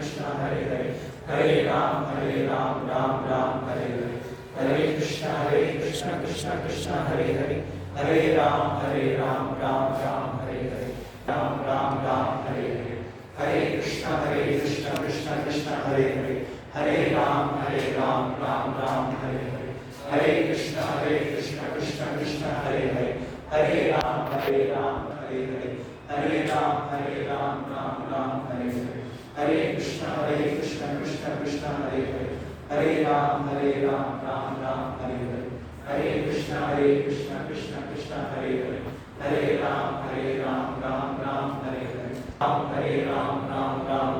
Krishna Hare Hare, Hare Ram, Ram Ram, Hare Hare, Hare Krishna Krishna Krishna, Hare Hare, Hare Ram, Ram Ram, Hare Hare, Ram Ram, Hare Hare, Hare Krishna Krishna Krishna, Hare Hare, Hare Ram, Ram Ram, Hare Hare, Hare Krishna Krishna Krishna, Hare Hare, Hare Ram, Hare Hare, Hare Ram, Ram Ram, Hare Hare, Hare Krishna Krishna Krishna, Hare Hare, Hare Ram, Ram Ram, Hare Hare, Hare Krishna Krishna Krishna, Hare Hare, Hare Ram, Ram Ram, Hare Hare, Hare Ram, Ram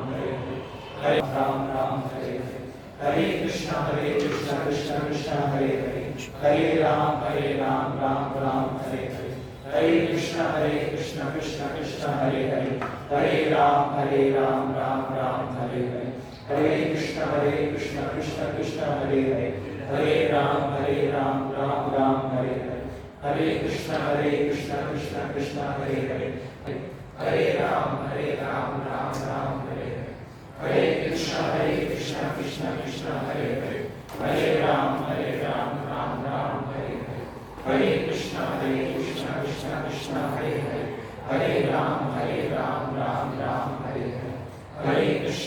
Hare Hare, Hare Ram, Hare Hare, Hare Krishna Krishna Krishna, Hare Hare, Hare Ram, Ram Hare Hare, Hare Krishna Krishna Krishna, Hare Hare, Hare Ram, Ram Hare Hare, Hare Krishna Krishna Krishna, Hare Hare, Hare Ram, Ram Hare Hare, Hare Krishna Krishna Krishna, Hare Hare, Hare Ram, Ram Hare Hare, Hare Krishna Krishna Krishna, Hare Hare, Hare Ram, Ram Hare Hare, Hare Krishna Krishna Krishna, Hare Hare, Hare Ram, Ram Hare Hare, Hare Krishna Krishna Krishna, Hare Hare, Hare Ram, Ram Hare Hare,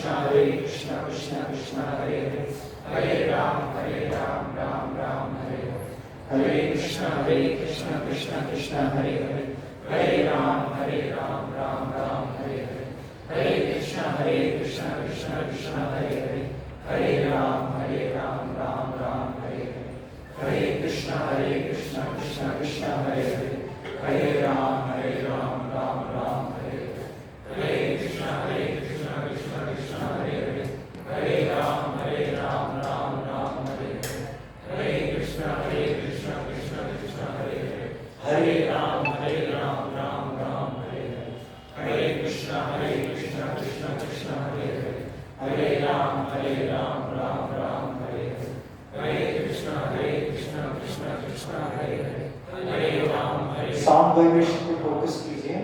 Hare Krishna Krishna Krishna, Hare Hare, Hare Ram, Ram Hare Hare, Hare Krishna Krishna Krishna, Hare Hare, Hare Ram, Ram Hare Hare, Hare Krishna Krishna Krishna, Hare Hare, Hare Ram, Ram Hare Hare, Hare Krishna Krishna Krishna, Hare Hare, Hare Ram, Ram Hare Hare, Hare Krishna Krishna Krishna, Hare Hare, Hare Ram, Ram Hare Hare, Hare Krishna Krishna Krishna, Hare Hare, Hare Ram, Ram Hare Hare, Hare Krishna Krishna Krishna, Hare Hare, Hare Ram, sound vibration पे focus कीजिए।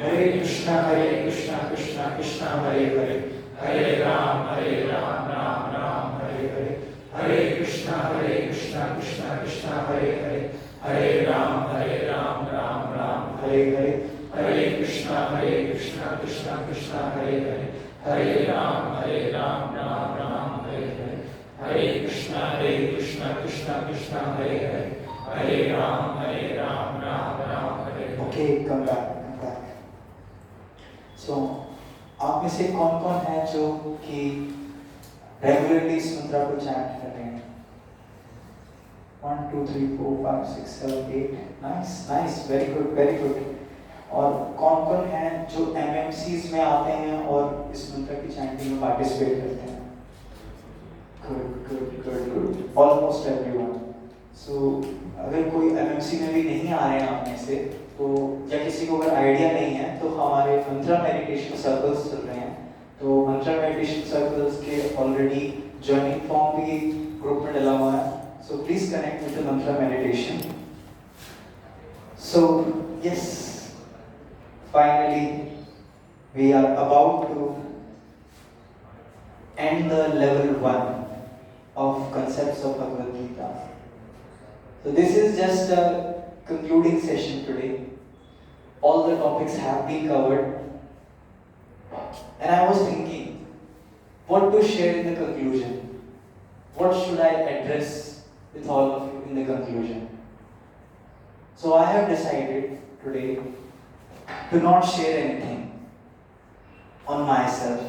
Hare Krishna Krishna Krishna, Hare Hare, Hare Ram Ram Hare Hare, Hare Krishna Krishna Krishna, Hare Hare, Hare Ram Ram Hare Hare, Hare Krishna Krishna Krishna, Hare Hare, Hare Ram Ram Hare Hare, Hare Krishna Krishna Krishna, Hare Hare, Hare Ram Ram Hare. Okay, come back. So आप में से कौन कौन है जो कि रेगुलरली इस मंत्र को चैंट कर रहे हैं? 1 2 3 4 5 6 7 8, नाइस, वेरी गुड। और कौन कौन है जो MMCs में आते हैं और इस मंत्र की चैंटिंग में पार्टिसिपेट करते हैं? Good, almost everyone. सो अगर कोई MMC में भी नहीं आ रहे हैं आप में से, तो या किसी को अगर आइडिया नहीं है, तो हमारे मंत्रा मेडिटेशन सर्कल्स चल रहे हैं। तो मंत्रा मेडिटेशन सर्कल्स के ऑलरेडी जॉइनिंग फॉर्म भी ग्रुप में डला हुआ है, so please connect with the mantra meditation. So yes, finally we are about to end the level 1 of concepts of Bhagavad Gita. So this is just a concluding session today. All the topics have been covered, and I was thinking what to share in the conclusion. What should I address with all of you in the conclusion? So I have decided today to not share anything on myself,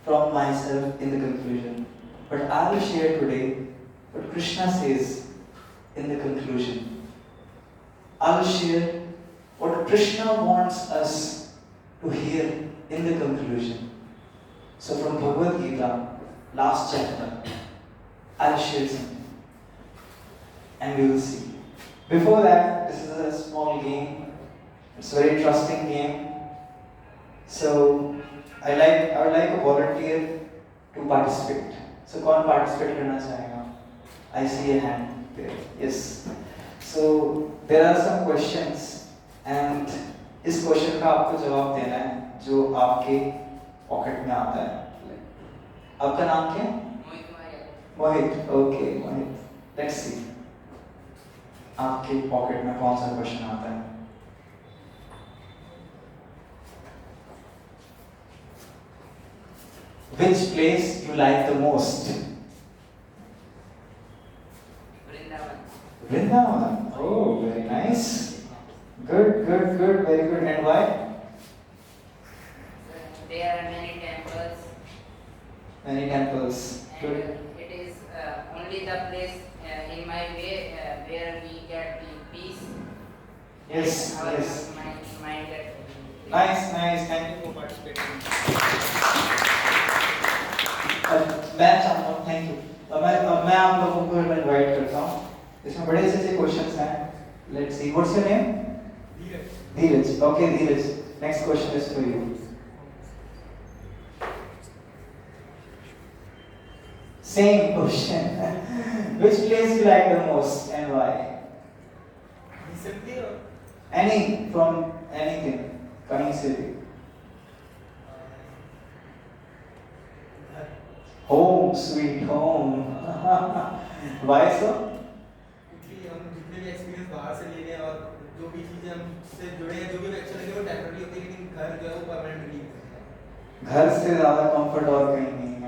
from myself in the conclusion, but I will share today what Krishna says in the conclusion. I will share what Krishna wants us to hear in the conclusion. So from Bhagavad Gita, last chapter, I will share something, and we will see. Before that, this is a small game. It's a very interesting game. So I would like a volunteer to participate. So कौन participate करना चाहेगा? I see a hand there. Yes. So there are some questions, and इस question का आपको जवाब देना है जो आपके पॉकेट में आता है। आपका नाम क्या है? मोहित. Okay Mohit. लेट्स सी आपके पॉकेट में कौन सा क्वेश्चन आता है. Which place you like the most? Vrindavan. Oh, very nice. Good, good, good, very good. And why? There are many temples. Many temples. And Good. it is only the place in my way where we get the peace. Yes, Our yes. mind get Nice, nice. Thank you for participating. मैं चाहता हूँ, thank you. मैं आप लोगों को invite करता हूँ. इसमें बड़े से क्वेश्चंस हैं. Let's see. What's your name? Dheeraj. Dheeraj. Okay Dheeraj. Next question is for you. Same question. Which place you like the most and why? Recently or? Any, from anything. Coming city. Home, sweet home. Why so? क्योंकि हम जितने भी experience बाहर से ले रहे हैं और जो भी चीज़ें हमसे जुड़े हैं, जो भी एक्शन लगे वो टेम्पररी होती है, लेकिन घर जो है वो परमानेंट नहीं होता. घर से ज्यादा कंफर्ट और कहीं नहीं है.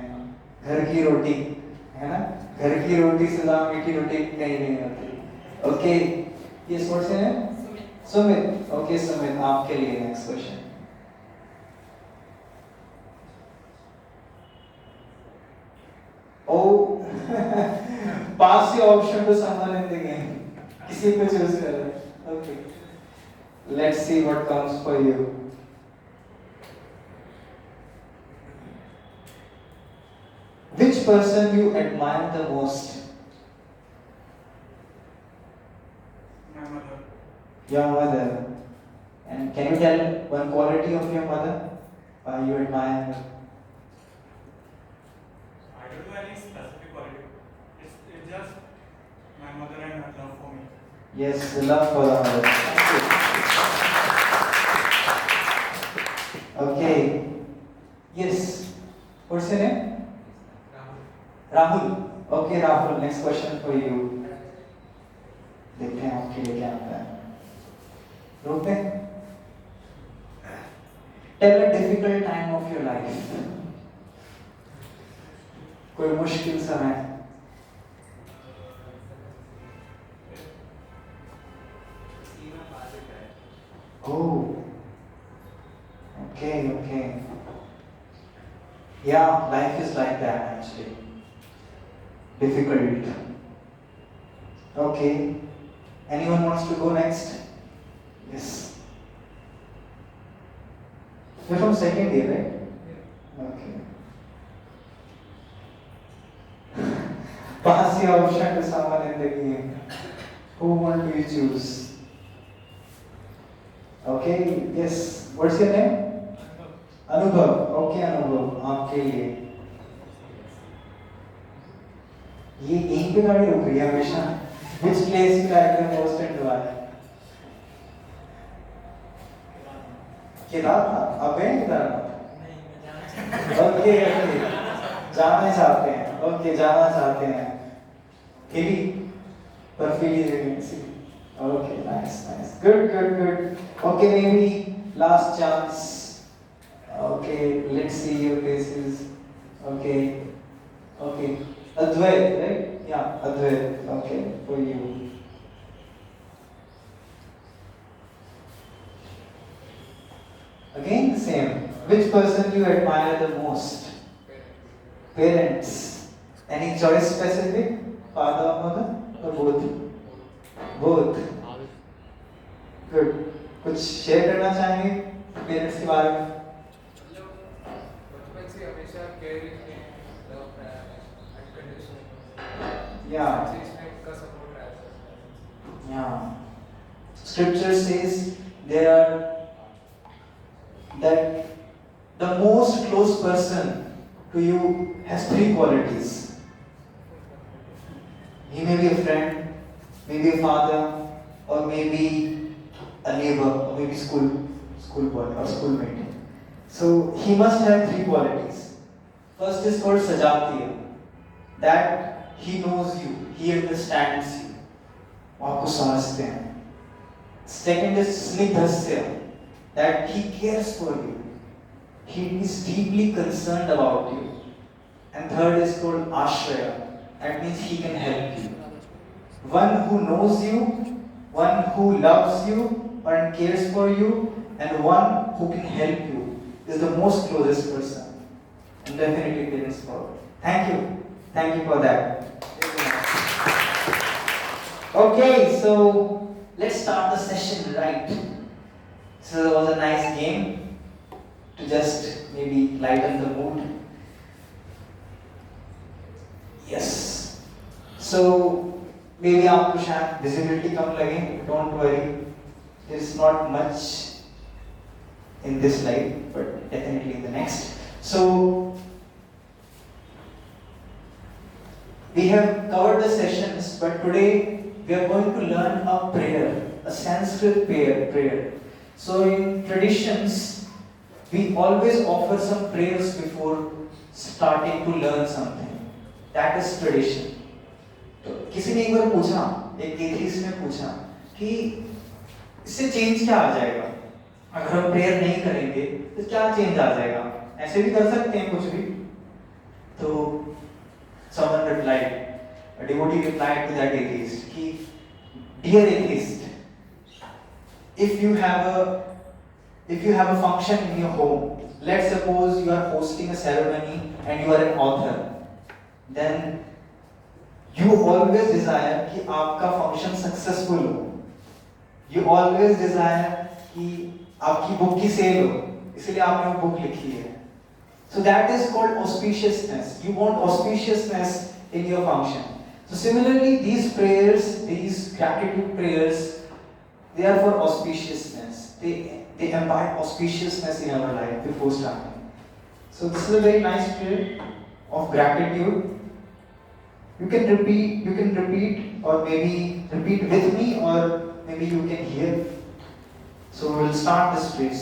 घर की रोटी है ना. घर की रोटी से ज्यादा मीठी रोटी कहीं नहीं होती. ओके. ये सोच से है सुमित. ओके सुमित, आपके लिए next question. Oh, pass your option to someone in the game. किसी को choose करो. Okay. Let's see what comes for you. Which person you admire the most? My mother. Your mother. And can you tell one quality of your mother? Why you admire her? I don't know any specific quality. It's just my mother and her love for me. Yes, the love for the mother. Thank you. Okay. Yes. What's your name? Rahul. Okay, Rahul. Next question for you. देखते हैं आपके लिए क्या आता है. रोकते हैं. Tell a difficult time of your life. कोई मुश्किल समय. Oh. Okay, okay. Yeah, life is like that actually. Difficult. Okay. Anyone wants to go next? Yes. You're from second year, right? Okay. Pass your option to someone in the game. Who one do you choose? Okay. Yes. What's your name? Anubhav. Okay, Anubhav. आपके लिए. ये यहीं पे गाड़ी रुक रही है हमेशा. Which place you like the most and why? Kedarnath. आप गए केदारनाथ? Okay okay. जाना चाहते हैं. ओके जाना चाहते हैं. हिली बर्फीली जगह से. Okay nice nice. Good good good. Okay maybe last chance. Okay, let's see your faces. Okay, okay. Advait, right? Yeah, Advait. Okay, for you. Again the same. Which person you admire the most? Parents. Any choice specific? Father or mother? Or both? Both. Good. कुछ share करना चाहेंगे parents के बारे में? बचपन से हमेशा caring थे, लव है, अनकंडीशनल. Yeah. का सपोर्ट रहता है. Yeah. Scripture says there that the most close person to you has three qualities. He may be a friend, maybe a father, or maybe a neighbor, or maybe school boy or schoolmate. So he must have three qualities. First is called Sajatiya, that he knows you, he understands you. वो आपको समझते हैं. Second is Snigdhasya, that he cares for you. He is deeply concerned about you. And third is called Ashraya, that means he can help you. One who knows you, one who loves you and cares for you, and one who can help you is the most closest person. And definitely parents forward. Thank you. Thank you for that. Okay, so let's start the session right. So it was a nice game to just maybe lighten the mood. Yes. So maybe आपको शायद visibility कम लगे. Don't worry. There is not much in this slide, but definitely in the next. So we have covered the sessions, but today we are going to learn a prayer, a Sanskrit prayer. So in traditions, we always offer some prayers before starting to learn something. That is tradition. तो किसी ने एक बार पूछा, एक atheist ने पूछा कि इससे चेंज क्या आ जाएगा? अगर हम प्रेयर नहीं करेंगे तो क्या चेंज आ जाएगा? ऐसे भी कर सकते हैं कुछ भी. तो someone replied, a devotee replied to that atheist, कि dear atheist, if you have a function in your home, let's suppose you are hosting a ceremony and you are an author, then you always desire कि आपका function successful हो. You always desire कि आपकी book की sale हो, इसलिए आपने book लिखी है. So that is called auspiciousness. You want auspiciousness in your function. So similarly, these prayers, these gratitude prayers, they are for auspiciousness. They imbibe auspiciousness in our life before starting. So this is a very nice prayer of gratitude. You can repeat, or maybe repeat with me, or maybe you can hear. So we'll start this prayer.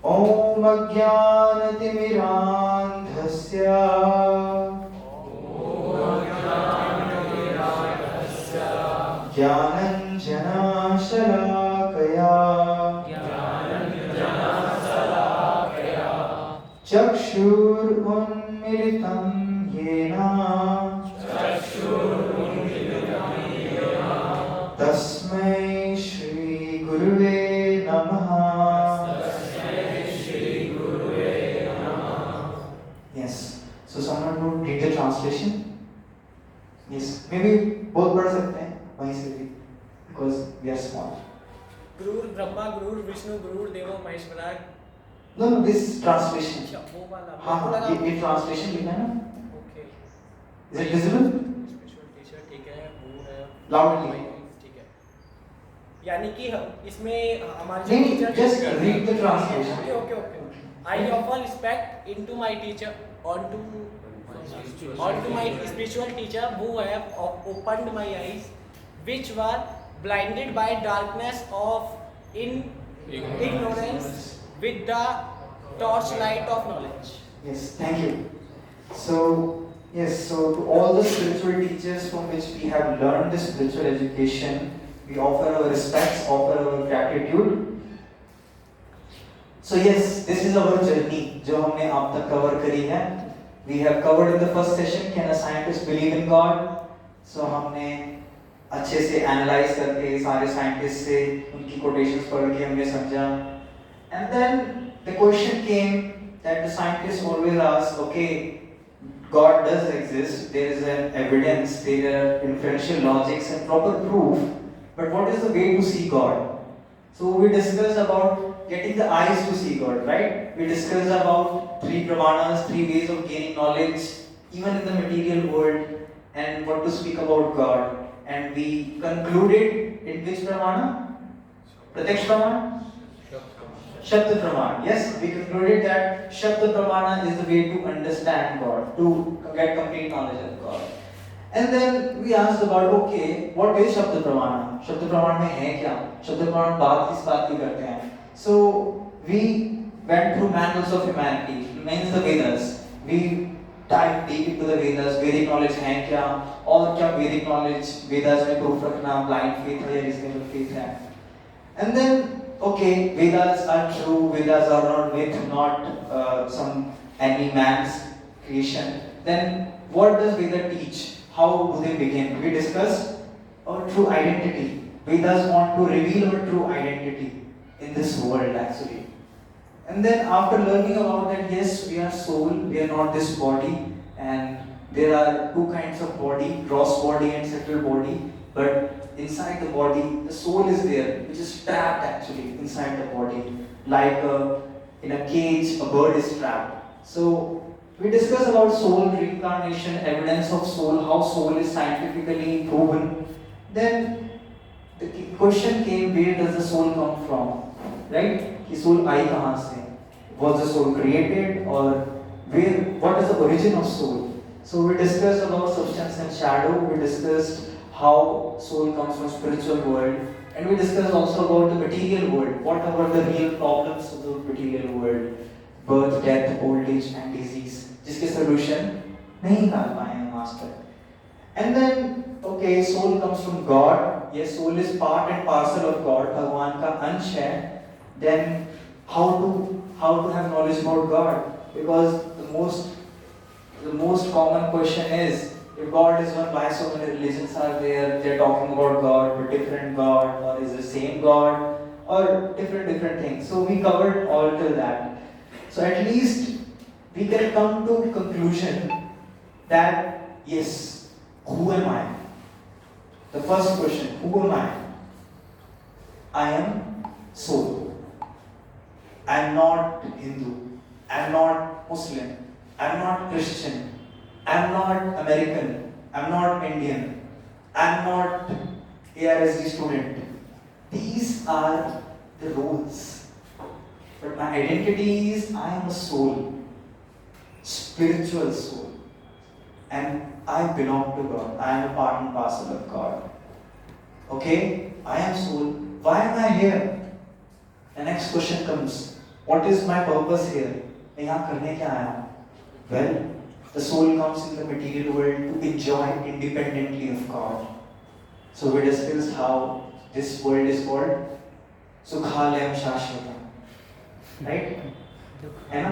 Om Ajnanatimirandhasya Jnananjana Shalakaya Chakshur Unmilitam Yena Tasmai Shri Guruve Namaha. So someone would read the translation? Yes. Maybe both पढ़ सकते हैं वहीं से भी, because we are small. गुरुर ब्रह्मा गुरुर विष्णु गुरुर देवो Maheshwara. No, this translation. अच्छा वो वाला. हाँ ये translation लिखना है ना? Okay. Is it visible? Spiritual teacher ठीक है वो है. Loudly. ठीक है. यानी कि इसमें हमारे नहीं, just read the translation. Okay. I offer respect into my teacher, onto my spiritual teacher who have opened my eyes, which were blinded by darkness of ignorance with the torchlight of knowledge. Yes, thank you. So to all the spiritual teachers from which we have learned this spiritual education, we offer our respects, offer our gratitude. So yes, this is our journey जो हमने अब तक cover करी है. We have covered in the first session, can a scientist believe in God? So हमने अच्छे से analyze करके सारे scientists से उनकी quotations पढ़ के हमने समझा. And then the question came that the scientists always ask, okay, God does exist, there is an evidence, there are inferential logics and proper proof, but what is the way to see God? So we discussed about getting the eyes to see God, right? We discussed about 3 pramanas, 3 ways of gaining knowledge, even in the material world, and what to speak about God. And we concluded in which pramana? Pratyaksh pramana? Shabda pramana. Yes, we concluded that Shabda pramana is the way to understand God, to get complete knowledge of God. And then we asked about, okay, what is Shabda pramana? Shabda pramana में है क्या? Shabda pramana बात किस बात की करते हैं? So we went through manuals of humanity, means the Vedas, we dive deep into the Vedas. Vedic knowledge है क्या, और क्या Vedic knowledge Vedas में proof रखना blind faith है या reasonable faith है. And then, okay, Vedas are true, Vedas are not myth, not some any man's creation. Then what does Veda teach? How do they begin? We discussed our true identity. Vedas want to reveal our true identity in this world actually. And then after learning about that, yes, we are soul, we are not this body, and there are two kinds of body, gross body and subtle body, but inside the body, the soul is there, which is trapped actually inside the body. Like in a cage, a bird is trapped. So we discuss about soul, reincarnation, evidence of soul, how soul is scientifically proven. Then the question came, where does the soul come from? Right? कि soul आई कहाँ से? Was the soul created, or where? What is the origin of soul? So we discussed about substance and shadow. We discussed how soul comes from spiritual world, and we discussed also about the material world. What are the real problems of the material world? Birth, death, old age, and disease. जिसके solution नहीं निकाल पाए हैं master. And then, okay, soul comes from God. Yes, soul is part and parcel of God. भगवान का अंश है. Then how to have knowledge about God? Because the most common question is, if God is one, why so many religions are there? They're talking about God, but different God, or is the same God, or different things. So we covered all till that. So at least we can come to conclusion that yes, who am I? The first question, who am I? I am soul. I am not Hindu. I am not Muslim. I am not Christian. I am not American. I am not Indian. I am not ARSD student. These are the roles. But my identity is I am a soul, spiritual soul, and I belong to God. I am a part and parcel of God. Okay, I am soul. Why am I here? The next question comes. What is my purpose here? मैं यहाँ करने क्या आया हूँ? Well, the soul comes in the material world to enjoy independently of God. So we discussed how this world is called Sukhalayam Shashvatam. Right? है ना?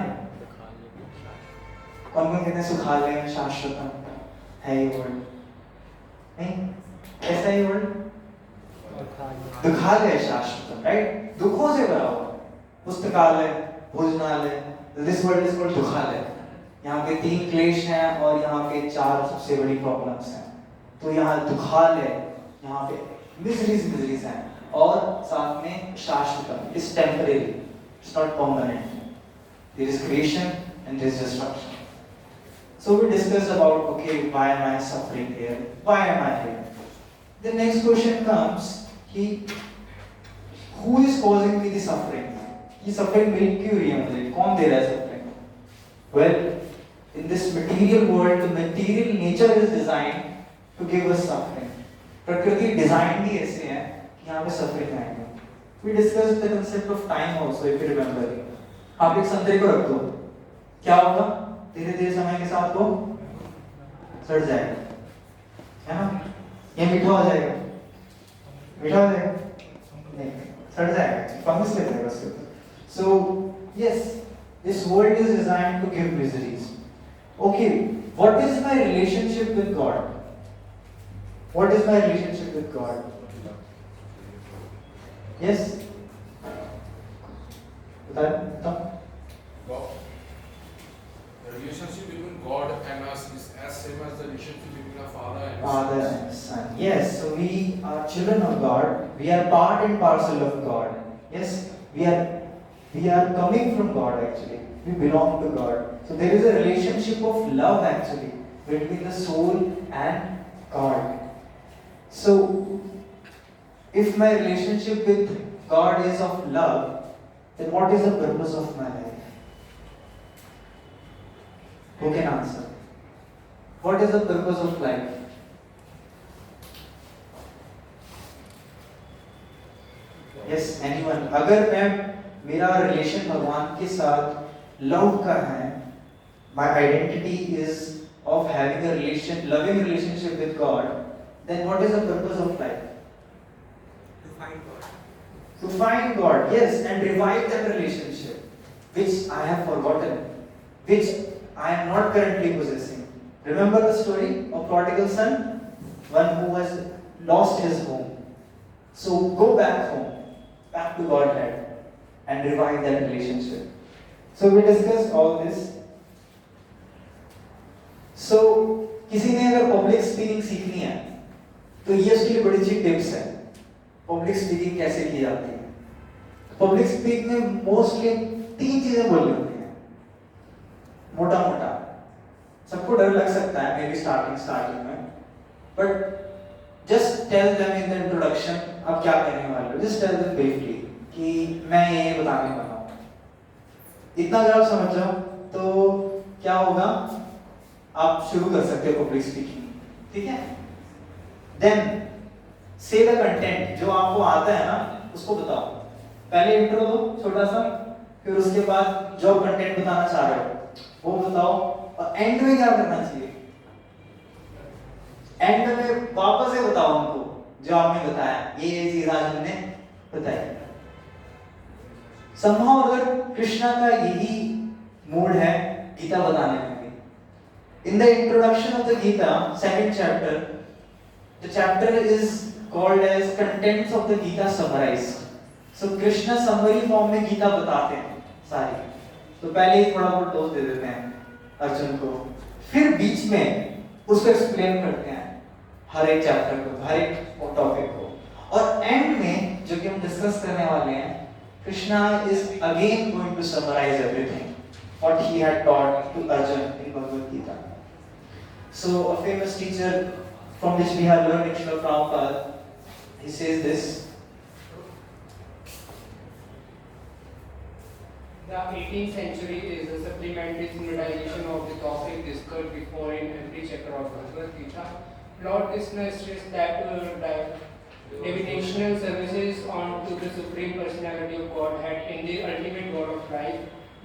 कौन कहते हैं सुखालयम शाश्वतम है ये वर्ड? नहीं? कैसा है ये वर्ड? दुखालय शाश्वतम, राइट? दुखों से भरा हुआ. पुस्तकालय, भोजनालय. This world is called दुखालय. यहाँ पे 3 क्लेश हैं और यहाँ पे 4 सबसे बड़ी प्रॉब्लम्स हैं. तो यहाँ दुखालय, यहाँ पे मिजरीज हैं, और साथ में शाश्वतम. It's temporary. It's not permanent. There is creation and there is destruction. So we discussed about, okay, why am I suffering here? Why am I here? The next question comes, who is causing me the suffering? ये suffering मिल क्यों रही है मुझे? कौन दे रहा है suffering? Well, in this material world, the material nature is designed to give us suffering. प्रकृति design भी ऐसे है कि यहाँ पे suffering आएगा. We discussed the concept of time also, if you remember. आप एक संतरे को रख दो, क्या होगा? धीरे धीरे समय के साथ वो सड़ जाएगा, है ना? ये मीठा हो जाएगा, मीठा हो जाएगा? नहीं, सड़ जाएगा, फंगस लग जाएगा उसके ऊपर. So yes, this world is designed to give miseries. Okay, what is my relationship with God? What is my relationship with God? Yes? The relationship between God and us is as same as the relationship between a father and Father and son. Yes, so we are children of God. We are part and parcel of God. Yes, we are coming from God actually. We belong to God. So there is a relationship of love actually between the soul and God. So if my relationship with God is of love, then what is the purpose of my life? Who can answer? What is the purpose of life? Yes, anyone? अगर मैं मेरा relation भगवान के साथ love का है, my identity is of having a loving relationship with God, then what is the purpose of life? To find God. To find God, yes, and revive that relationship, which I have forgotten, which I am not currently possessing. Remember the story of prodigal son? One who has lost his home. So go back home, back to Godhead, and revive that relationship. So we discussed all this. So किसी ने अगर public speaking सीखनी है तो ये उसके लिए बड़ी अच्छी टिप्स है. पब्लिक स्पीकिंग कैसे की जाती है? पब्लिक स्पीकिंग में मोस्टली 3 चीजें बोलनी होती हैं, मोटा मोटा. सबको डर लग सकता है मे बी स्टार्टिंग में, but just tell them in the introduction आप क्या करने वाले हो. जस्ट टेल देम ब्रीफली कि मैं ये बताने वाला हूँ. इतना अगर आप समझ जाओ तो क्या होगा, आप शुरू कर सकते हो पब्लिक स्पीकिंग. ठीक है. देन से द कंटेंट, जो आपको आता है ना उसको बताओ. पहले इंट्रो दो छोटा सा, फिर उसके बाद जो कंटेंट बताना चाह रहे हो वो बताओ, और एंड में क्या करना चाहिए, एंड में वापस से बताओ उनको जो आपने बताया, ये चीज आज हमने बताई. संभव अगर कृष्णा का यही मूड है गीता बताने में भी. In the introduction of the Gita, 2nd chapter, the chapter is called as Contents of the Gita Summarized. So Krishna summary form में गीता बताते हैं सारी. तो पहले ही थोड़ा बहुत डोज दे देते हैं अर्जुन को, फिर बीच में उसको एक्सप्लेन करते हैं हर एक चैप्टर को, हर एक टॉपिक को, और एंड में जो कि हम डिस्कस करने वाले हैं, Krishna is again going to summarize everything what he had taught to Arjun in Bhagavad Gita. So a famous teacher from which we have learned, Srila Prabhupada, he says this. The 18th century is a supplementary summarization of the topic discussed before in every chapter of Bhagavad Gita. Lord Krishna stressed that divinational services onto the Supreme Personality of Godhead in the ultimate God of life.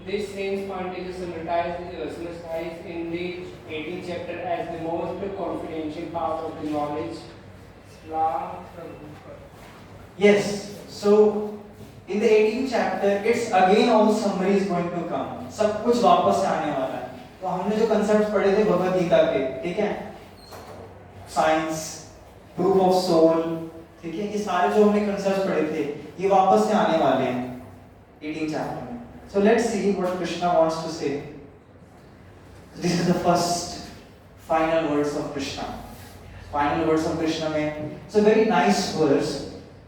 This same point is summarized in the 18th chapter as the most confidential part of the knowledge. Yes, so in the 18th chapter, it's again all summary is going to come. सब कुछ वापस से आने वाला है. तो हमने जो कंसेप्ट पढ़े थे भगवद गीता के, ठीक है, साइंस, प्रूफ ऑफ सोल, ठीक है, ये सारे जो हमने कंसेप्ट पढ़े थे ये वापस से आने वाले हैं 18th chapter में. So let's see what Krishna wants to say. This is the first final words of Krishna. Final words of Krishna में, it's a very nice verse.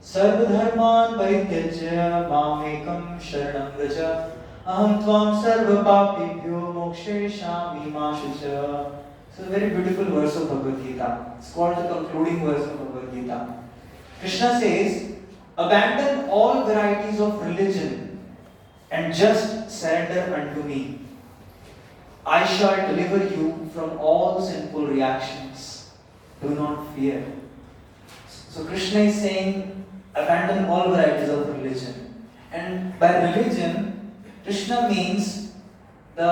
सर्वधर्मान् परित्यज्य मामेकं शरणं व्रज अहं त्वां सर्वपापेभ्यो मोक्षयिष्यामि मा शुचः. So a very beautiful verse of Bhagavad Gita. It's called the concluding verse of Bhagavad Gita. Krishna says, abandon all varieties of religion and just surrender unto me. I shall deliver you from all sinful reactions. Do not fear. So Krishna is saying, abandon all varieties of religion. And by religion, Krishna means the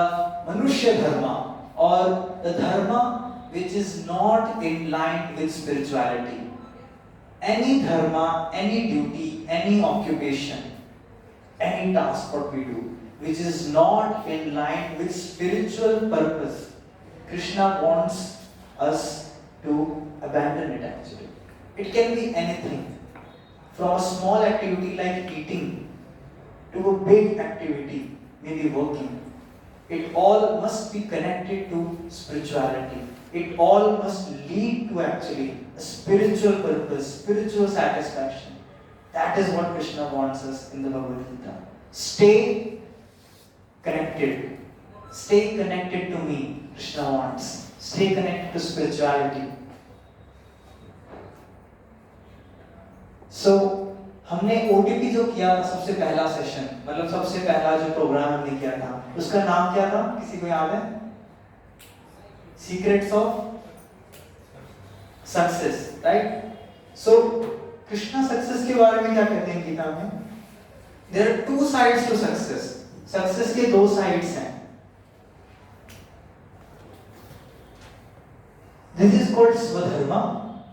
Manushya Dharma, or the Dharma which is not in line with spirituality. Any Dharma, any duty, any occupation, any task what we do, which is not in line with spiritual purpose, Krishna wants us to abandon it actually. It can be anything. From a small activity like eating to a big activity, maybe working. It all must be connected to spirituality. It all must lead to actually a spiritual purpose, spiritual satisfaction. That is what Krishna wants us in the Bhagavad Gita. Stay connected. Stay connected to me, Krishna wants. Stay connected to spirituality. So, हमने OTP जो किया था सबसे पहला session, मतलब सबसे पहला जो प्रोग्राम हमने किया था, उसका नाम क्या था? किसी को याद है? Secrets of Success, right? So, Krishna success के बारे में क्या कहते हैं गीता में? There are two sides to success. Success के दो sides हैं. This is called Swadharma.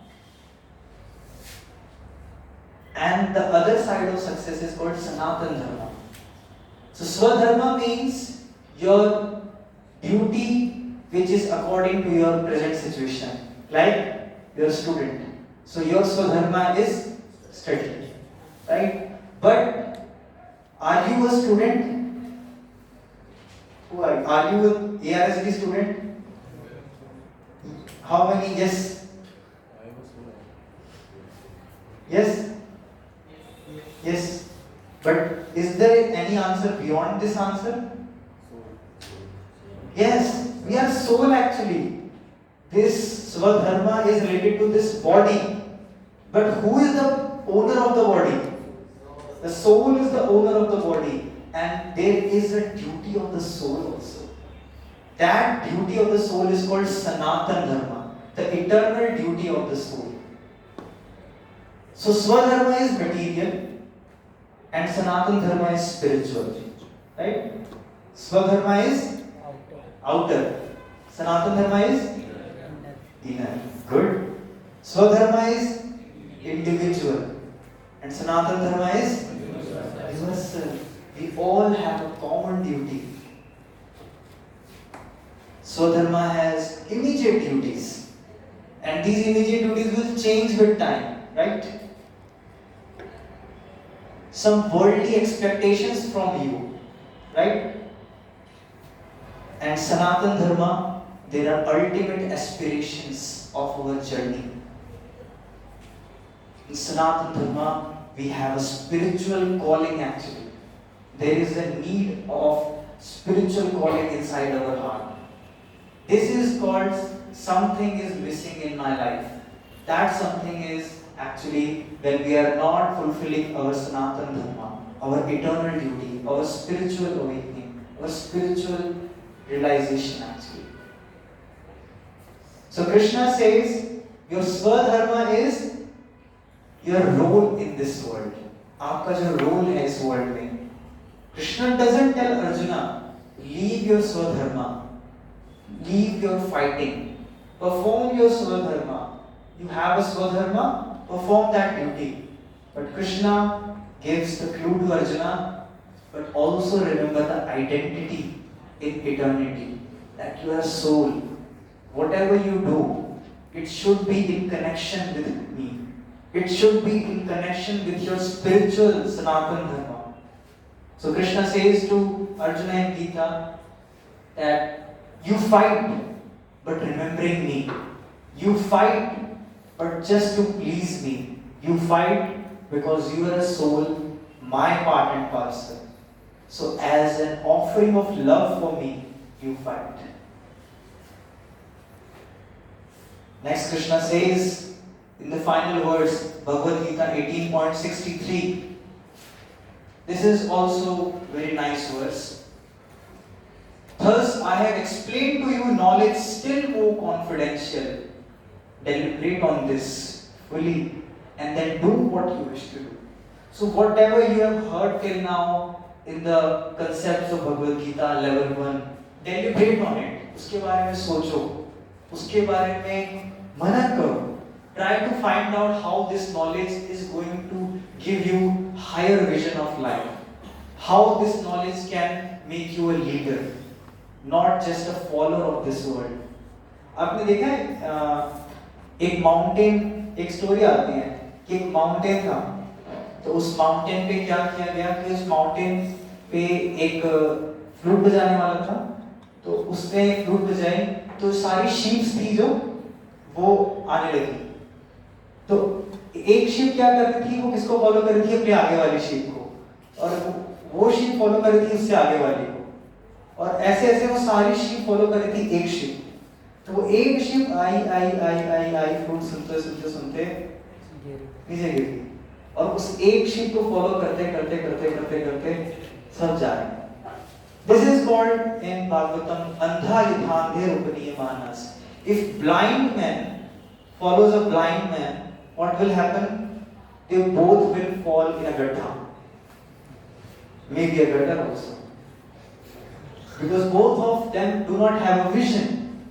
And the other side of success is called Sanatan Dharma. So Swadharma means your duty which is according to your present situation. Like you're a student. So your Swadharma is study. Right? But are you a student? Who are you? Are you an ARSD student? How many? Yes? Yes? Yes. But is there any answer beyond this answer? Yes, we are soul actually. This Swadharma is related to this body. But who is the owner of the body? The soul is the owner of the body. And there is a duty of the soul also. That duty of the soul is called Sanatan Dharma, the eternal duty of the soul. So Swadharma is material and Sanatan Dharma is spiritual. Right? Swadharma is outer. Sanatan Dharma is inner. Good. Swadharma is individual and Sanatan Dharma is universal. We all have a common duty. Swadharma has immediate duties, and these immediate duties will change with time, right? Some worldly expectations from you, right? And Sanatan Dharma, there are ultimate aspirations of our journey. In Sanatan Dharma, we have a spiritual calling actually. There is a need of spiritual calling inside our heart. This is called something is missing in my life. That something is actually when we are not fulfilling our Sanatan Dharma, our eternal duty, our spiritual awakening, our spiritual realization actually. So Krishna says, your Swadharma is your role in this world. आपका जो role है इस world में. Krishna doesn't tell Arjuna, leave your Swadharma, leave your fighting, perform your Swadharma. You have a Swadharma, perform that duty. But Krishna gives the clue to Arjuna, but also remember the identity in eternity, that you are soul. Whatever you do, it should be in connection with me. It should be in connection with your spiritual Sanatan Dharma. So Krishna says to Arjuna in Gita that you fight but remembering me. You fight but just to please me. You fight because you are a soul, my part and parcel. So as an offering of love for me, you fight. Next Krishna says in the final verse, Bhagavad Gita 18.63. This is also very nice verse. Thus I have explained to you knowledge still more confidential. Deliberate on this fully and then do what you wish to do. So whatever you have heard till now in the concepts of Bhagavad Gita level 1, deliberate on it. उसके बारे में सोचो, उसके बारे में मनन करो. Try to find out how this knowledge is going to give you higher vision of life. How this knowledge can make you a leader, not just a follower of this world. आपने देखा है एक mountain, एक story आती है कि एक mountain था, तो उस माउंटेन पे क्या किया गया कि उस माउंटेन पे एक फ्लूट बजाने वाला था, तो उसने फ्लूट बजाई तो सारी शीप्स थी जो वो आने लगी. तो एक शीप क्या कर रही थी, वो किसको फॉलो कर रही थी, अपने आगे वाली शीप को, और वो शीप फॉलो कर रही थी उससे आगे वाली को, और ऐसे ऐसे वो सारी शीप फॉलो कर रही थी एक शीप. तो वो एक शीप आई आई आई आई आई फ्लूट सुनते सुनते सुनते नीचे गिर गई, और उस एक शीप को फॉलो करते करते करते करते करते सब जा रहे हैं. This is called in Bhagavatam andha yadhandhe upaniyamanās. If blind man follows a blind man, what will happen? They both will fall in a gadha. Maybe a gutter also. Because both of them do not have a vision.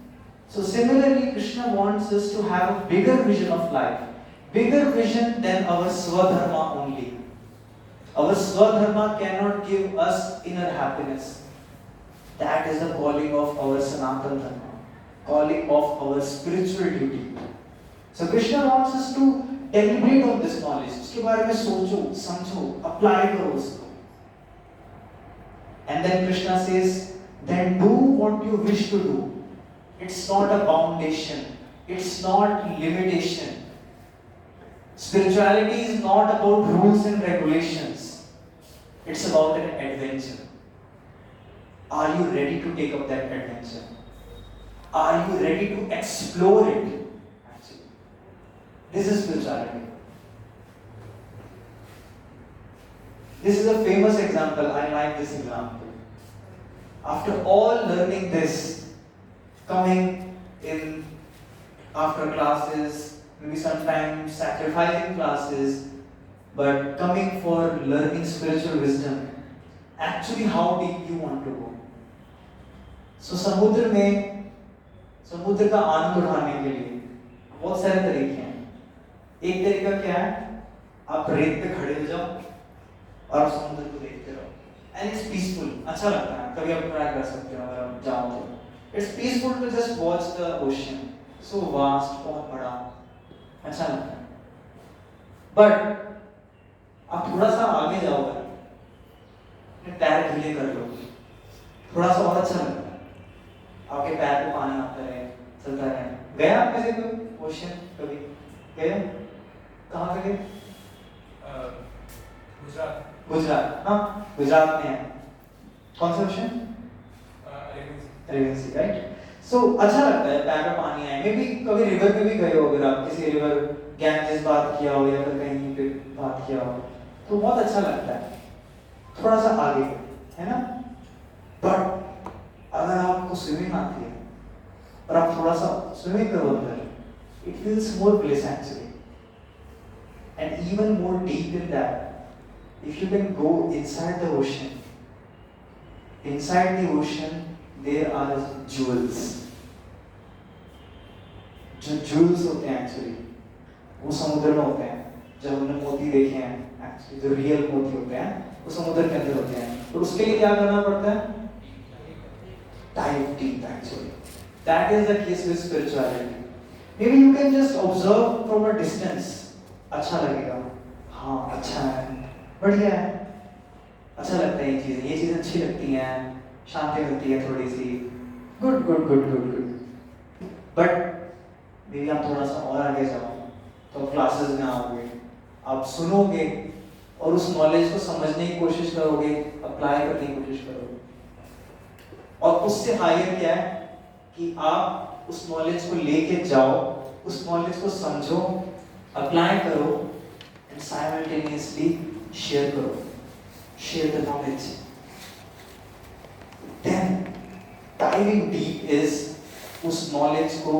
So similarly, Krishna wants us to have a bigger vision of life, bigger vision than our Swadharma only. Our Swadharma cannot give us inner happiness. That is the calling of our Sanatana Dharma, calling of our spiritual duty. So Krishna wants us to deliberate on this knowledge. उसके बारे में सोचो, समझो, apply करो उसको. And then Krishna says, then do what you wish to do. It's not a foundation. It's not limitation. Spirituality is not about rules and regulations. It's about an adventure. Are you ready to take up that adventure? Are you ready to explore it? Actually, this is spirituality. This is a famous example. I like this example. After all learning this, coming in after classes, maybe sometimes sacrificing classes, but coming for learning spiritual wisdom, actually how deep you want to go. So समुद्र का आनंद उठाने के लिए बहुत सारे तरीके हैं. एक तरीका क्या है? आप रेत पे खड़े हो जाओ और समुद्र को देखते रहो. And it's peaceful. अच्छा लगता है. कभी आप ट्राई कर सकते हो अगर आप जाओ तो. It's peaceful to just watch the ocean. So vast, बहुत बड़ा. अच्छा लगता है. But आप थोड़ा सा आगे जाओगे, अपने पैर ढीले कर लो. थोड़ा सा और अच्छा लगता है. आपके पैर पे पानी आता रहे, चलता रहे. गया आप में से कोई ओशन कभी? गए? कहाँ पे गए? गुजरात. हाँ, गुजरात में है. कौन सा ओशन? अरेबियन सी, राइट? सो अच्छा लगता है पैर पे पानी आए. मे बी कभी रिवर में भी गए हो, अगर आप किसी रिवर गैंजेस बात किया हो या फिर कहीं पे बात किया हो, तो बहुत अच्छा लगता है. थोड़ा सा आगे है ना. बट अगर आपको स्विमिंग आती है और आप थोड़ा सा स्विमिंग करो अंदर, it feels more bliss actually. And even more deep in that, if you can go inside the ocean, inside the ocean there are jewels. जो jewels होते हैं एक्चुअली वो समुद्र में होते हैं. जब हमने मोती देखे हैं एक्चुअली, जो रियल मोती होते हैं वो समुद्र के अंदर होते हैं. तो उसके लिए क्या करना पड़ता है? Dive deep actually. That is the case with spirituality. Maybe you can just observe from a distance. अच्छा लगेगा. हाँ अच्छा है, बढ़िया है, अच्छा लगता है ये चीज़ें अच्छी लगती हैं, शांति मिलती है थोड़ी सी. Good good good good good. But may आप थोड़ा सा और आगे जाओ तो क्लासेस में आओगे, आप सुनोगे और उस नॉलेज को समझने की कोशिश करोगे, अप्लाई करने की कोशिश करोगे. और उससे हायर क्या है कि आप उस नॉलेज को लेके जाओ, उस नॉलेज को समझो, अप्लाई करो एंड साइमल्टेनियसली शेयर करो. Share the knowledge. Then diving deep is उस नॉलेज को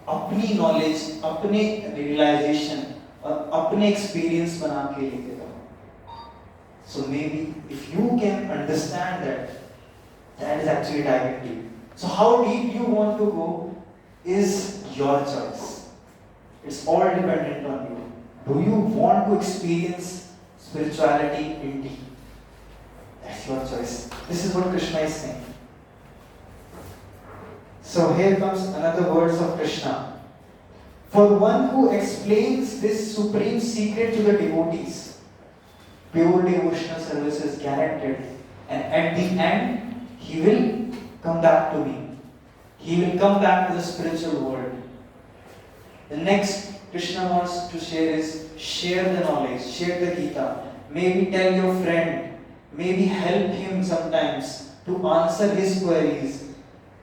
अपनी नॉलेज, अपने रियलाइजेशन और अपने एक्सपीरियंस बना के लेके जाओ. So maybe if you can understand that, that is actually diving deep. So how deep you want to go is your choice. It's all dependent on you. Do you want to experience spirituality in deep? That's your choice. This is what Krishna is saying. So here comes another words of Krishna. For one who explains this supreme secret to the devotees, pure devotional service is guaranteed, and at the end he will come back to me. He will come back to the spiritual world. The next Krishna wants to share is share the knowledge, share the Gita. Maybe tell your friend, maybe help him sometimes to answer his queries.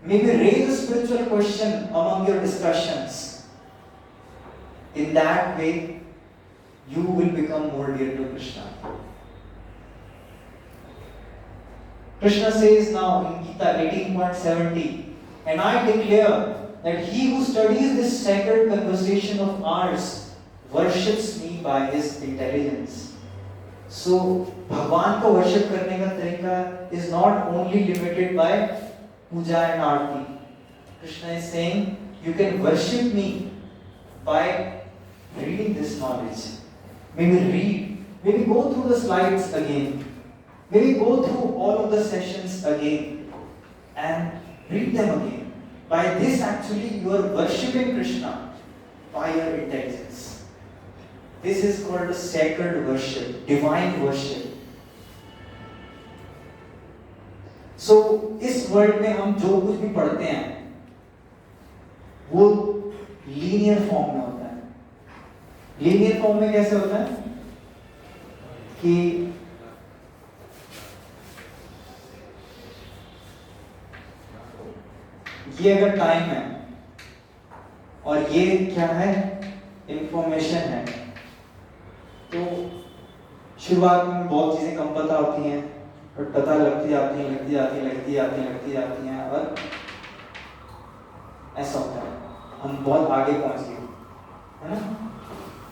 Maybe raise a spiritual question among your discussions. In that way, you will become more dear to Krishna. Krishna says now in Gita 18.70, and I declare that he who studies this sacred conversation of ours worships me by his intelligence. So, Bhagwan को worship करने का तरीका is not only limited by puja and aarti. Krishna is saying you can worship me by reading this knowledge. Maybe go through the slides again. Maybe go through all of the sessions again and read them again. By this actually you are worshipping Krishna by your intelligence. This is called a sacred worship, divine worship. So इस world में हम जो कुछ भी पढ़ते हैं वो linear form में होता है. लीनियर फॉर्म में कैसे होता है कि ये अगर टाइम है और ये क्या है, इंफॉर्मेशन है, तो शुरुआत में बहुत चीजें कम पता होती हैं और पता लगती जाती हैं और ऐसा होता है हम बहुत आगे पहुंच गए, है ना.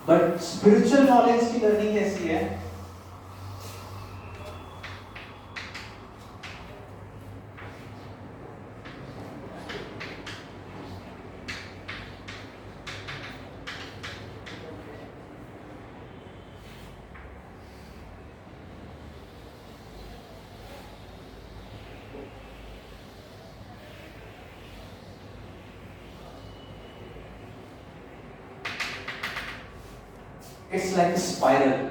बट स्पिरिचुअल नॉलेज की लर्निंग कैसी है? It's like a spiral.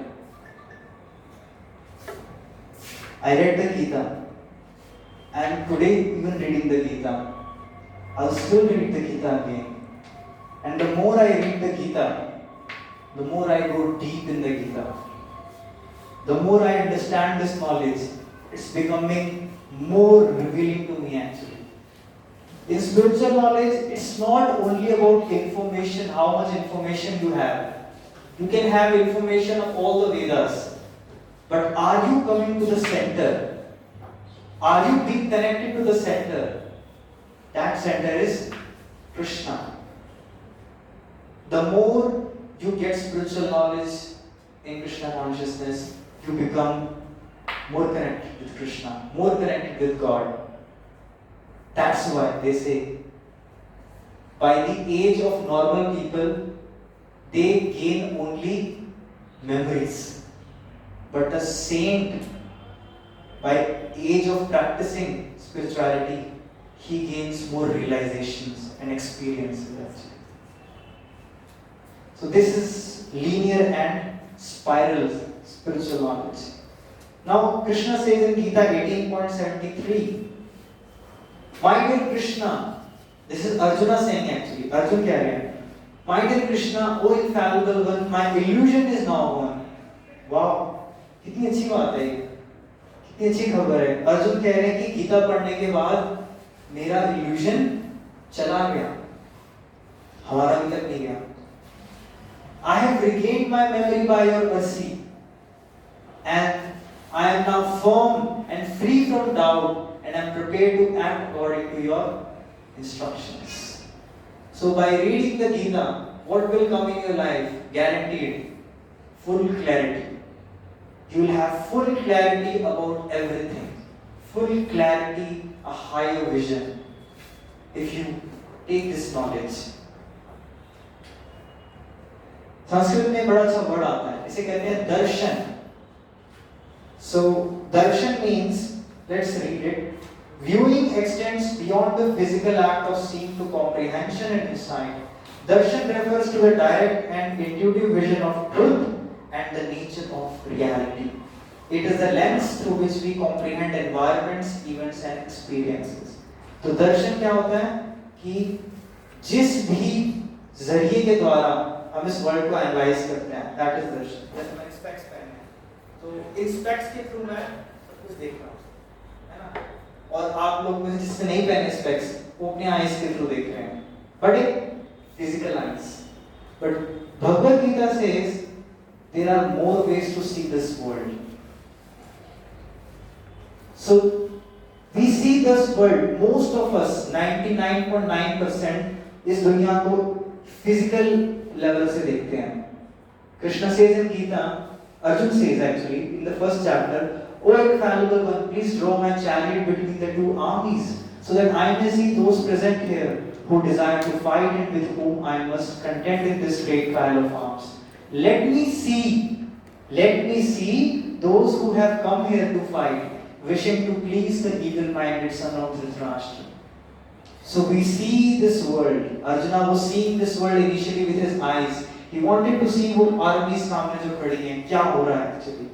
I read the Gita, and today even reading the Gita, I'll still read the Gita again. And the more I read the Gita, the more I go deep in the Gita. The more I understand this knowledge, it's becoming more revealing to me actually. In spiritual knowledge, it's not only about information, how much information you have. You can have information of all the Vedas, but are you coming to the center? Are you being connected to the center? That center is Krishna. The more you get spiritual knowledge in Krishna consciousness, you become more connected with Krishna, more connected with God. That's why they say, by the age of normal people, they gain only memories. But a saint, by age of practicing spirituality, he gains more realizations and experiences actually. So this is linear and spiral spiritual knowledge. Now Krishna says in Gita 18.73, my dear Krishna, this is Arjuna saying actually, Arjun kya hai? My dear Krishna, O infallible one, my illusion is now gone. Wow, कितनी अच्छी बात है, कितनी अच्छी खबर है. अर्जुन कह रहे हैं कि गीता पढ़ने के बाद मेरा illusion चला गया, हमारा अभी तक नहीं गया. I have regained my memory by your mercy, and I am now firm and free from doubt, and I am prepared to act according to your instructions. So by reading the Gita, what will come in your life? Guaranteed, full clarity. You will have full clarity about everything. Full clarity, a higher vision. If you take this knowledge. Sanskrit में बड़ा अच्छा word आता है, इसे कहते हैं दर्शन. So darshan means, let's read it. Viewing extends beyond the physical act of seeing to comprehension and insight. Darshan refers to a direct and intuitive vision of truth and the nature of reality. It is the lens through which we comprehend environments, events and experiences. तो दर्शन क्या होता है कि जिस भी जरिए के द्वारा हम इस वर्ल्ड को एनालाइज करते हैं, that is दर्शन. जैसे मैंने स्पेक्स पहने हैं, तो इन स्पेक्स के थ्रू मैं सब कुछ देख रहा हूँ, है ना. और आप लोग में जिसने नहीं पहने स्पेक्स, वो अपने आईज के थ्रू देख रहे हैं, बट एक physical eyes. But Bhagavad Gita says there are more ways to see this world. So we see this world, most of us 99.9% इस दुनिया को फिजिकल लेवल से देखते हैं. Krishna says in Gita, Arjun says actually in the first chapter, O infallible one, please draw my chariot between the two armies so that I may see those present here who desire to fight and with whom I must contend in this great trial of arms. Let me see those who have come here to fight, wishing to please the evil-minded son of Dhritarashtra. So we see this world. Arjuna was seeing this world initially with his eyes. He wanted to see वो armies सामने जो खड़ी हैं क्या हो रहा है actually.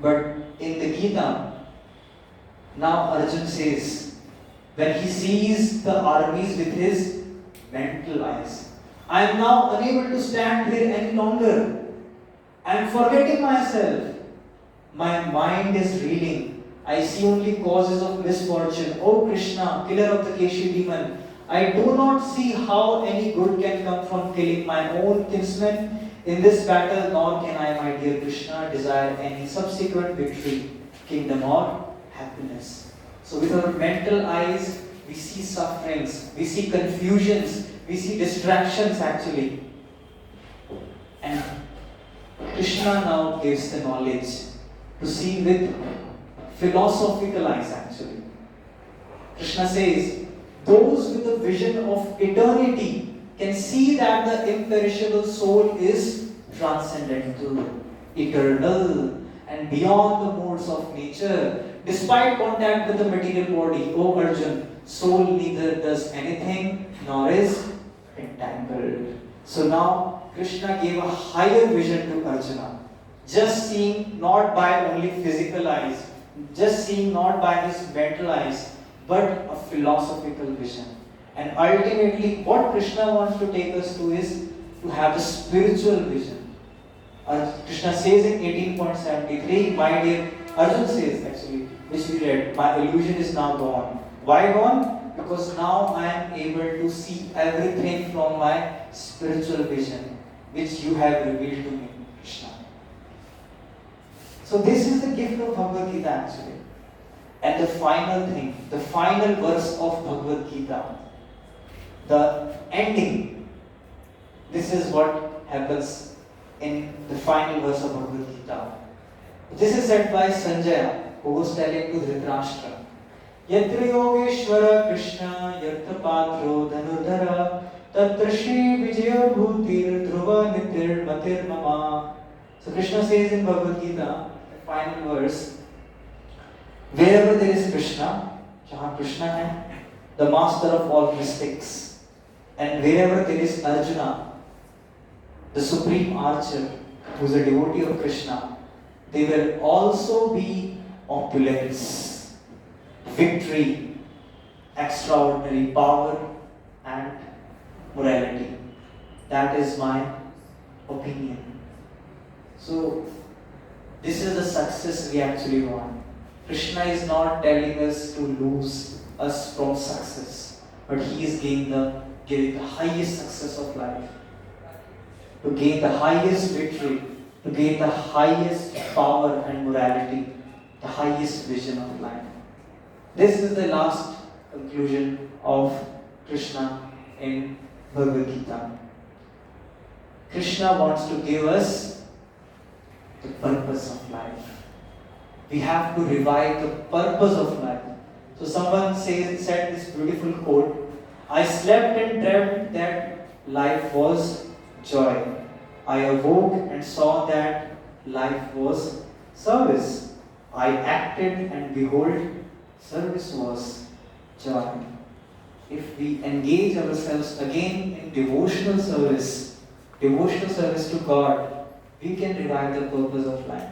But in the Gita, now Arjuna says, when he sees the armies with his mental eyes, I am now unable to stand here any longer. I am forgetting myself. My mind is reeling. I see only causes of misfortune. O Krishna, killer of the Keshi demon, I do not see how any good can come from killing my own kinsmen in this battle, nor can I, my dear Krishna, desire any subsequent victory, kingdom, or happiness. So with our mental eyes, we see sufferings, we see confusions, we see distractions actually. And Krishna now gives the knowledge to see with philosophical eyes actually. Krishna says, those with the vision of eternity can see that the imperishable soul is transcendental, eternal, and beyond the modes of nature. Despite contact with the material body, O Arjuna, soul neither does anything nor is entangled. So now Krishna gave a higher vision to Arjuna. Just seeing not by only physical eyes, just seeing not by his mental eyes, but a philosophical vision. And ultimately, what Krishna wants to take us to is to have a spiritual vision. Krishna says in 18.73, my dear, Arjuna says actually, which we read, my illusion is now gone. Why gone? Because now I am able to see everything from my spiritual vision, which you have revealed to me, Krishna. So this is the gift of Bhagavad Gita actually. And the final thing, the final verse of Bhagavad Gita, the ending, this is what happens in the final verse of Bhagavad Gita. This is said by Sanjaya, who was telling to Dhritarashtra, Yatra Yogeshwara Krishna Yartha Patro Dhanudhara Tatra Shri Vijaya Bhutir Dhruva Nitir Matir Mama. So Krishna says in Bhagavad Gita, the final verse, wherever there is Krishna, jahan Krishna hai, the master of all mystics, and wherever there is Arjuna, the supreme archer, who is a devotee of Krishna, there will also be opulence, victory, extraordinary power, and morality. That is my opinion. So, this is the success we actually want. Krishna is not telling us to lose us from success, but he is giving the highest success of life, to gain the highest victory, to gain the highest power and morality, the highest vision of life. This is the last conclusion of Krishna in Bhagavad Gita. Krishna wants to give us the purpose of life. We have to revive the purpose of life. So someone said this beautiful quote, I slept and dreamt that life was joy. I awoke and saw that life was service. I acted and behold, service was joy. If we engage ourselves again in devotional service to God, we can revive the purpose of life.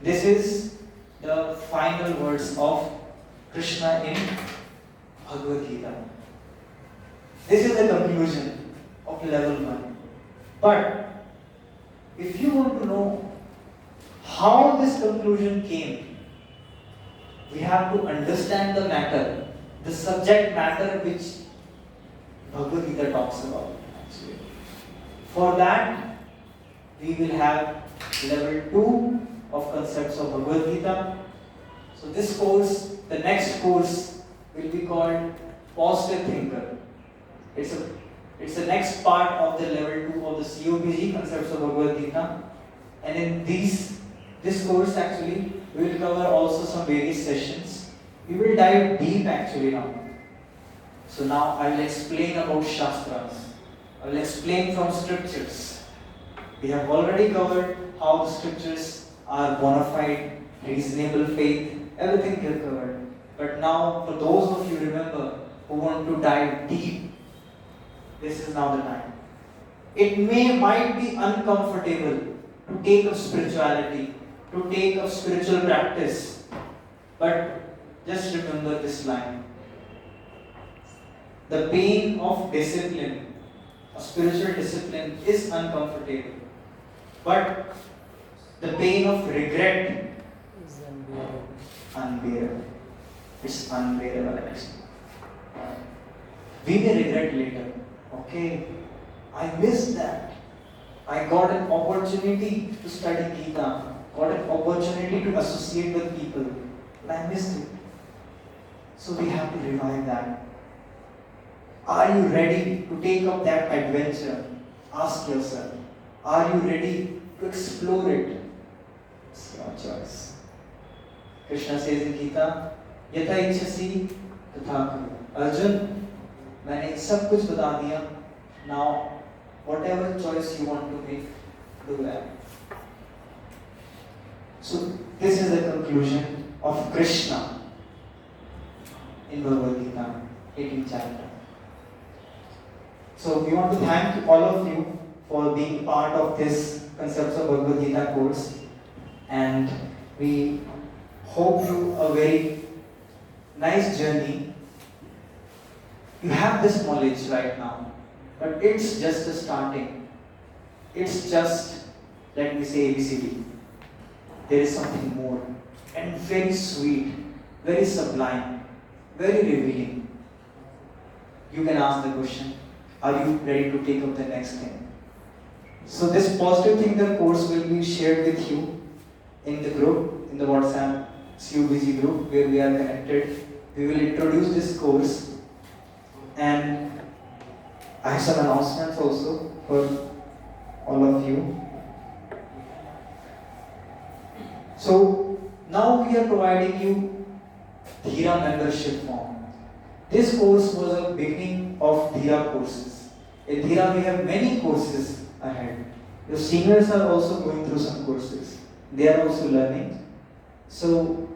This is the final words of Krishna in Bhagavad Gita. This is the conclusion of level 1. But if you want to know how this conclusion came, we have to understand the matter, the subject matter which Bhagavad Gita talks about. Actually. For that, we will have level 2 of concepts of Bhagavad Gita. So this course, the next course, will be called Positive Thinker. It's the next part of the level 2 of the COBG, concepts of Bhagavad Gita. And in this course actually, we will cover also some various sessions We will dive deep actually now. So now I will explain about Shastras. I will explain from scriptures. We have already covered how the scriptures are bona fide, reasonable faith, everything we have covered. But now, for those of you remember who want to dive deep, this is now the time. It might be uncomfortable to take up spirituality, to take up spiritual practice, but just remember this line. The pain of discipline, a spiritual discipline, is uncomfortable. But the pain of regret is unbearable. It's unbearable actually. We may regret later. Okay, I missed that. I got an opportunity to study Gita, got an opportunity to associate with people, but I missed it. So we have to revive that. Are you ready to take up that adventure? Ask yourself. Are you ready to explore it? It's your choice. Krishna says in Gita, Yatha ichhasi tatha kuru. Arjun, मैंने सब कुछ बता दिया. Now, whatever choice you want to make, do that. So, this is the conclusion of Krishna in Bhagavad Gita, 18th chapter. So, we want to thank all of you for being part of this Concepts of Bhagavad Gita course, and we hope you a very nice journey. You have this knowledge right now, but it's just a starting. It's just, let me say, ABCD. There is something more, and very sweet, very sublime, very revealing. You can ask the question, are you ready to take up the next thing? So this Positive Thinker course will be shared with you in the group, in the WhatsApp COBG group where we are connected. We will introduce this course, and I have some announcements also for all of you. So now we are providing you Dhira membership form. This course was a beginning of Dhira courses. In Dhira we have many courses ahead. Your seniors are also going through some courses. They are also learning. So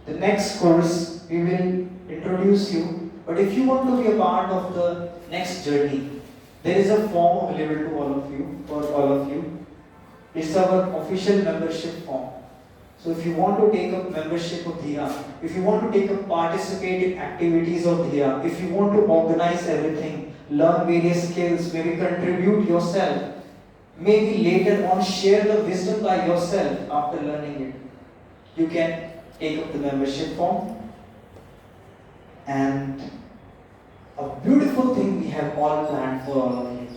the next course we will introduce you. But if you want to be a part of the next journey, there is a form available to all of you, for all of you. It's our official membership form. So if you want to take up membership of Dhira, if you want to take up participate in activities of Dhira, if you want to organize everything, learn various skills, maybe contribute yourself, maybe later on share the wisdom by yourself after learning it, you can take up the membership form. And a beautiful thing we have all planned for all of you.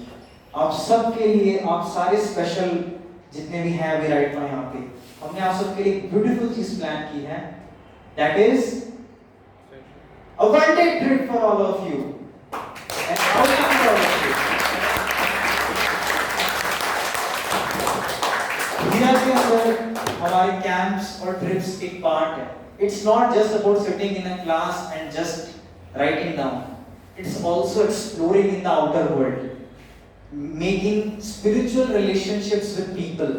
आप सबके लिए, आप सारे special जितने भी हैं अभी right यहाँ पे, हमने आप सबके लिए एक ब्यूटीफुल चीज प्लान की है. That is a one-day trip for all of you. And welcome to all of you. धीरा के अंदर हमारे कैंप्स और ट्रिप्स एक पार्ट है. It's not just about sitting in a class and just writing down. It's also exploring in the outer world, making spiritual relationships with people,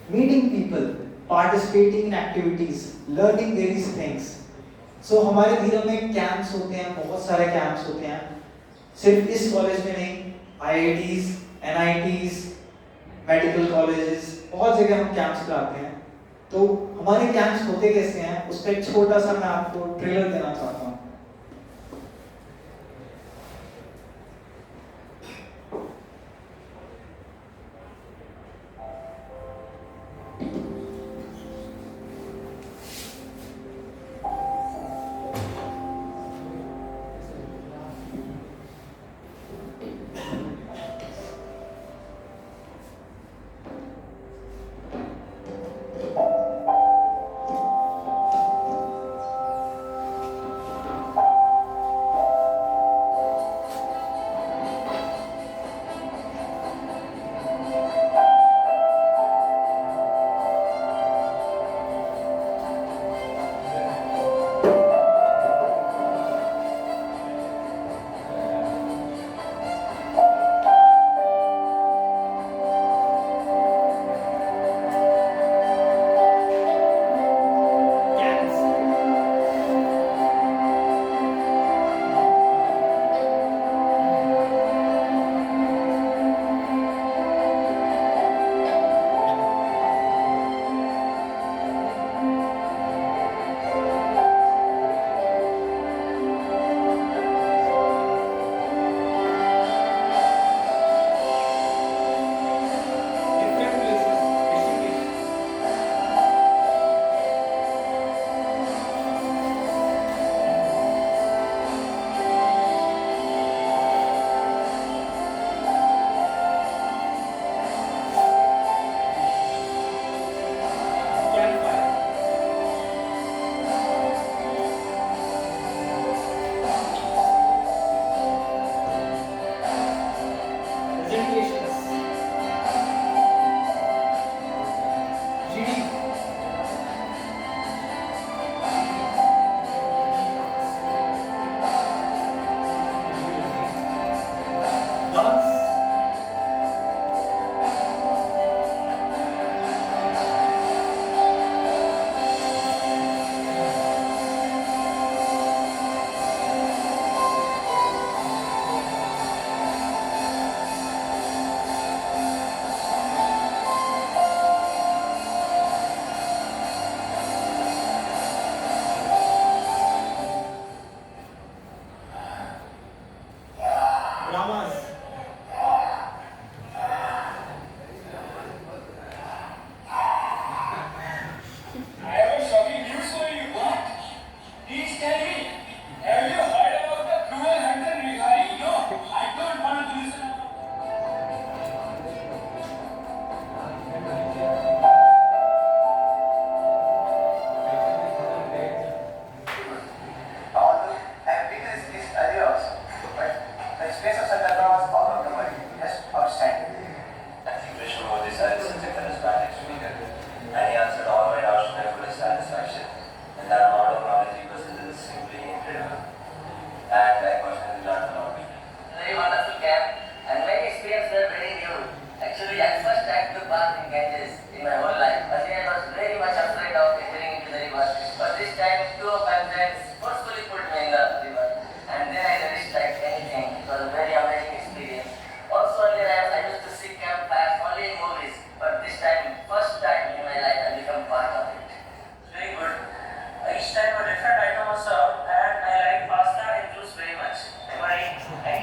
meeting people, participating in activities, learning various things. So हमारे धीरे में camps होते हैं, बहुत सारे camps होते हैं. सिर्फ इस कॉलेज में नहीं, IITs, NITs, मेडिकल कॉलेजेस, बहुत जगह हम कैंप्स कराते हैं. तो हमारे कैंप्स होते कैसे हैं, उसका एक छोटा सा मैं आपको ट्रेलर देना चाहता हूँ.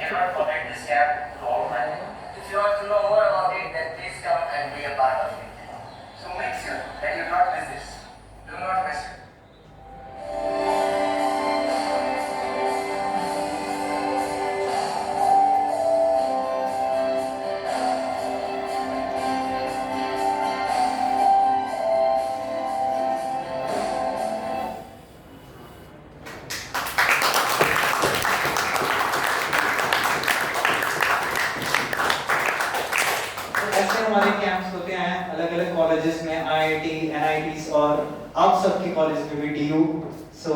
cannot forget this camp to all my. If you want to know more about it, then please come and be a part of it. So make sure that you not miss this. Do not miss it. ऐसे हमारे camps होते हैं अलग अलग colleges में, IIT, NITs और आप सबके कॉलेज में भी डीयू। सो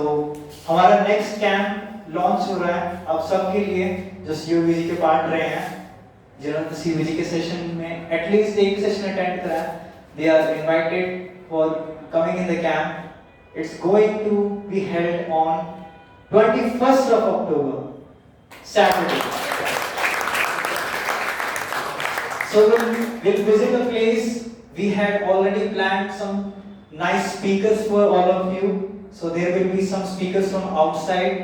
हमारा नेक्स्ट कैंप लॉन्च हो रहा है आप सबके लिए जो सीओबीजी के पार्ट रहे हैं, जिन्होंने सीओबीजी के सेशन में एटलीस्ट एक सेशन अटेंड करा है, they are invited for coming in the camp. It's going to be held on 21st of October, Saturday. So we'll visit the place. We had already planned some nice speakers for all of you. So there will be some speakers from outside.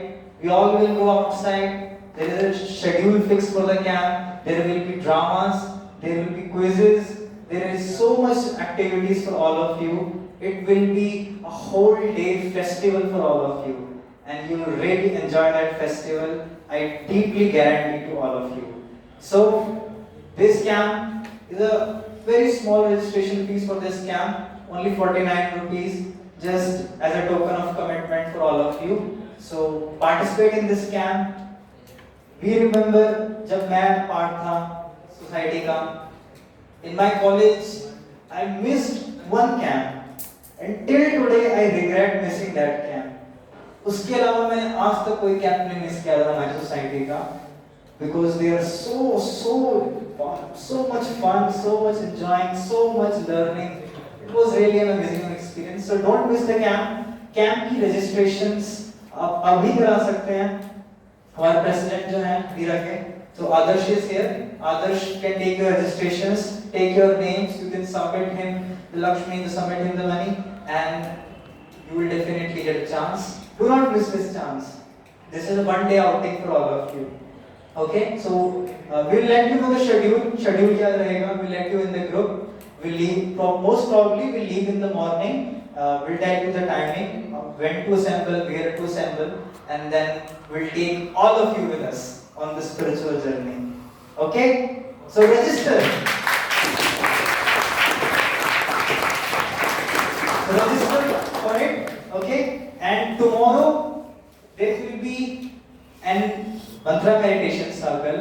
We all will go outside. There is a schedule fixed for the camp. There will be dramas. There will be quizzes. There is so much activities for all of you. It will be a whole day festival for all of you. And you will really enjoy that festival. I deeply guarantee to all of you. So this camp is a very small registration fees for this camp, only 49 rupees, just as a token of commitment for all of you. So participate in this camp. We remember जब मैं part था society का, in my college I missed one camp, and till today I regret missing that camp. उसके अलावा मैंने आज तक कोई कैंप नहीं मिस किया था हमारी सोसाइटी का, because they are so much fun, so much enjoying, so much learning. It was really an amazing experience. So don't miss the camp. Camp की registrations आप अभी करा सकते हैं। हमारे president जो हैं वीरा के, so Adarsh is here. Adarsh can take your registrations, take your names. You can submit him the Lakshmi, to submit him the money, and you will definitely get a chance. Do not miss this chance. This is a one-day outing for all of you. Okay, so we'll let you know the schedule. Schedule क्या रहेगा? We'll let you in the group. We'll leave. Most probably we'll leave in the morning. We'll tell you the timing, when to assemble, where to assemble, and then we'll take all of you with us on the spiritual journey. Okay, so register. So register for it. Okay, and tomorrow there will be an mantra meditation circle,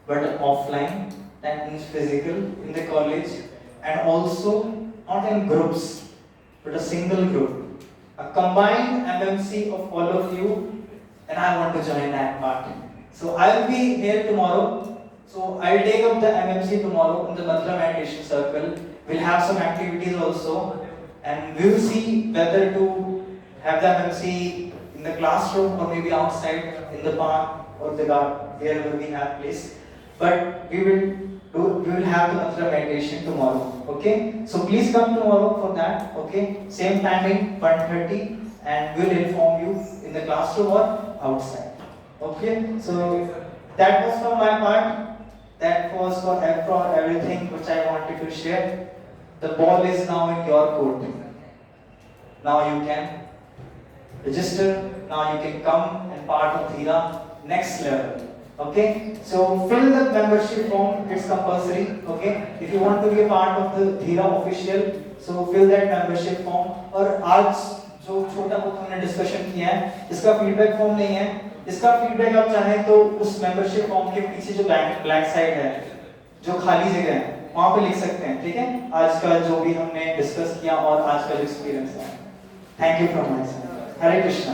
but offline, that means physical, in the college, and also not in groups, but a single group, a combined MMC of all of you, and I want to join that part. So I'll be here tomorrow. So I'll take up the MMC tomorrow in the mantra meditation circle. We'll have some activities also, and we'll see whether to have the MMC in the classroom or maybe outside in the park or the garden, wherever we have place. But we will have the mantra meditation tomorrow. Okay, so please come tomorrow for that. Okay, same timing 1:30, and we'll inform you in the classroom or outside. Okay, so that was from my part. That was for everything which I wanted to share. The ball is now in your court. Now you can register. Now you can come and part of Dhira next level. Okay, so fill the membership form. It's compulsory. Okay, if you want to be a part of the Dhira official, so fill that membership form. और आज जो छोटा बहुत हमने discussion किया है, इसका feedback form नहीं है। इसका फीडबैक आप चाहें तो उस मेंबरशिप फॉर्म के पीछे जो ब्लैक साइड है, जो खाली जगह है, वहाँ पे लिख सकते हैं। ठीक है, आज का जो भी हमने डिस्कस किया और आज का जो एक्सपीरियंस है। Thank you from my side. Hare Krishna.